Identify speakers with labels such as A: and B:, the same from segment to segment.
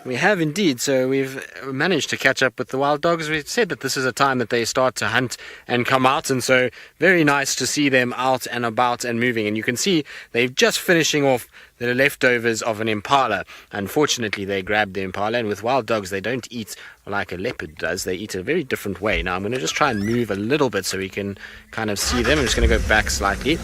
A: We have indeed. So we've managed to catch up with the wild dogs. We said that this is a time that they start to hunt and come out, and so very nice to see them out and about and moving. And you can see they're just finishing off the leftovers of an impala. Unfortunately, they grabbed the impala, and with wild dogs, they don't eat like a leopard does. They eat a very different way. Now, I'm going to just try and move a little bit so we can kind of see them. I'm just going to go back slightly.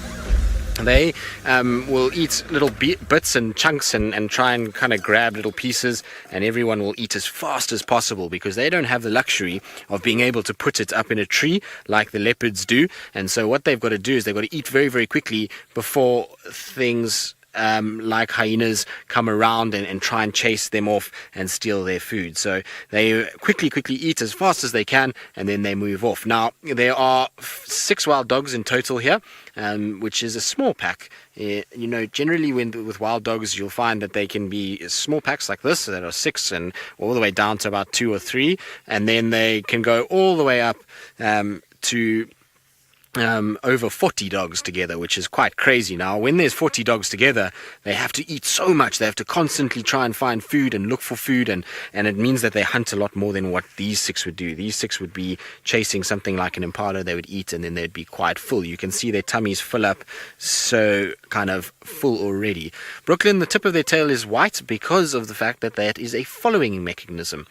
A: They will eat little bits and chunks and try and kind of grab little pieces, and everyone will eat as fast as possible because they don't have the luxury of being able to put it up in a tree like the leopards do. And so what they've got to do is they've got to eat very, very quickly before things like hyenas come around and try and chase them off and steal their food. So they quickly eat as fast as they can, and then they move off. Now, there are 6 wild dogs in total here, which is a small pack. Generally with wild dogs, you'll find that they can be small packs like this that are 6 and all the way down to about 2 or 3, and then they can go all the way up to over 40 dogs together, which is quite crazy. Now, when there's 40 dogs together, they have to eat so much. They have to constantly try and find food and look for food, and it means that they hunt a lot more than what these 6 would do. These 6 would be chasing something like an impala. They would eat, and then they'd be quite full. You can see their tummies fill up, so kind of full already. Brooklyn, the tip of their tail is white because of the fact that is a following mechanism.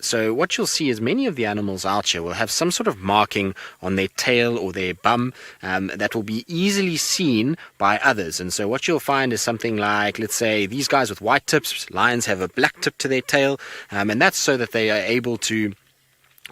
A: So what you'll see is many of the animals out here will have some sort of marking on their tail or their bum that will be easily seen by others. And so what you'll find is something like, let's say, these guys with white tips. Lions have a black tip to their tail, and that's so that they are able to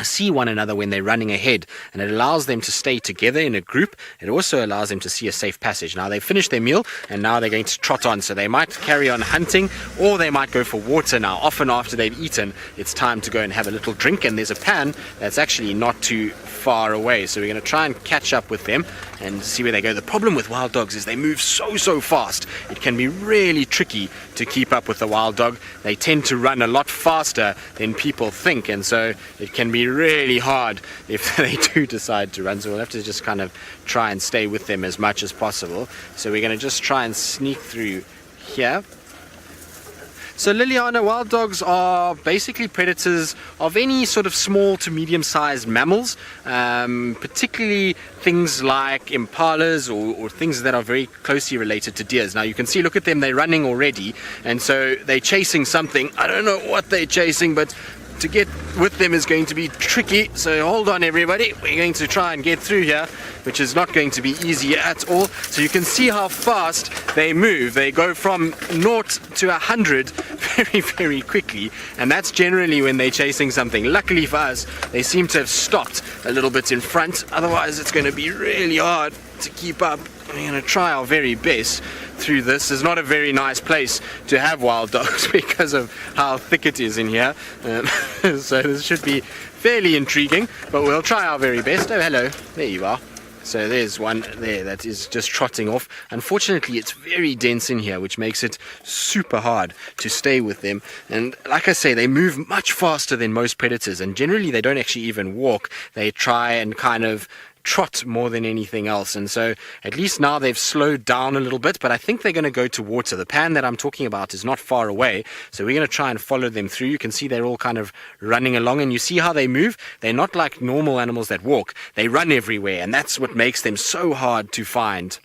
A: see one another when they're running ahead, and it allows them to stay together in a group. It also allows them to see a safe passage. Now, they've finished their meal, and now they're going to trot on, so they might carry on hunting, or they might go for water. Now, often after they've eaten, it's time to go and have a little drink, and there's a pan that's actually not too far away, so we're going to try and catch up with them and see where they go. The problem with wild dogs is they move so fast. It can be really tricky to keep up with the wild dog. They tend to run a lot faster than people think, and so it can be really hard if they do decide to run. So we'll have to just kind of try and stay with them as much as possible. So we're going to just try and sneak through here. So Liliana, wild dogs are basically predators of any sort of small to medium-sized mammals, particularly things like impalas or things that are very closely related to deers. Now you can see, look at them, they're running already, and so they're chasing something. I don't know what they're chasing, but to get with them is going to be tricky. So hold on, everybody. We're going to try and get through here, which is not going to be easy at all. So you can see how fast they move. They go from 0 to 100 very, very quickly, and that's generally when they're chasing something. Luckily for us, they seem to have stopped a little bit in front. Otherwise, it's going to be really hard to keep up. We're going to try our very best through this. It's not a very nice place to have wild dogs because of how thick it is in here. So this should be fairly intriguing, but we'll try our very best. Oh, hello. There you are. So there's one there that is just trotting off. Unfortunately, it's very dense in here, which makes it super hard to stay with them. And like I say, they move much faster than most predators, and generally they don't actually even walk. They try and kind of trot more than anything else, and so at least now they've slowed down a little bit, but I think they're going to go to water. The pan that I'm talking about is not far away, so we're going to try and follow them through. You can see they're all kind of running along, and you see how they move. They're not like normal animals that walk. They run everywhere, and that's what makes them so hard to find.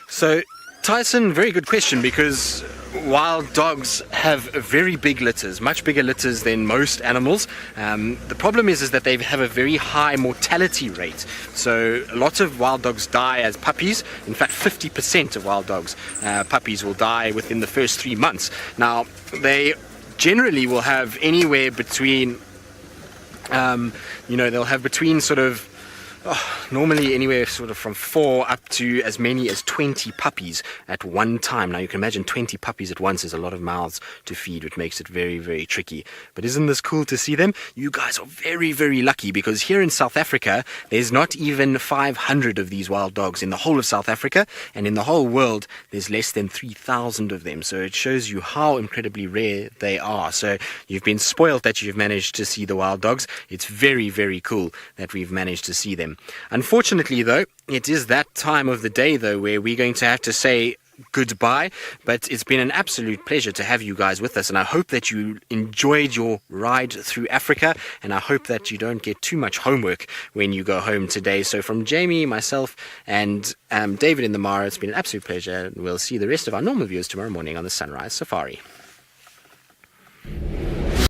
A: So Tyson, very good question, because wild dogs have very big litters, much bigger litters than most animals. The problem is that they have a very high mortality rate. So a lot of wild dogs die as puppies. In fact, 50% of wild dogs, puppies, will die within the first 3 months. Now, they generally will have anywhere between, they'll have between sort of normally anywhere sort of from 4 up to as many as 20 puppies at one time. Now you can imagine 20 puppies at once is a lot of mouths to feed, which makes it very, very tricky. But isn't this cool to see them? You guys are very, very lucky, because here in South Africa, there's not even 500 of these wild dogs in the whole of South Africa, and in the whole world, there's less than 3,000 of them. So it shows you how incredibly rare they are. So you've been spoiled that you've managed to see the wild dogs. It's very, very cool that we've managed to see them. Unfortunately, though, it is that time of the day, though, where we're going to have to say goodbye. But it's been an absolute pleasure to have you guys with us, and I hope that you enjoyed your ride through Africa, and I hope that you don't get too much homework when you go home today. So from Jamie, myself, and David in the Mara, it's been an absolute pleasure, and we'll see the rest of our normal viewers tomorrow morning on the Sunrise Safari.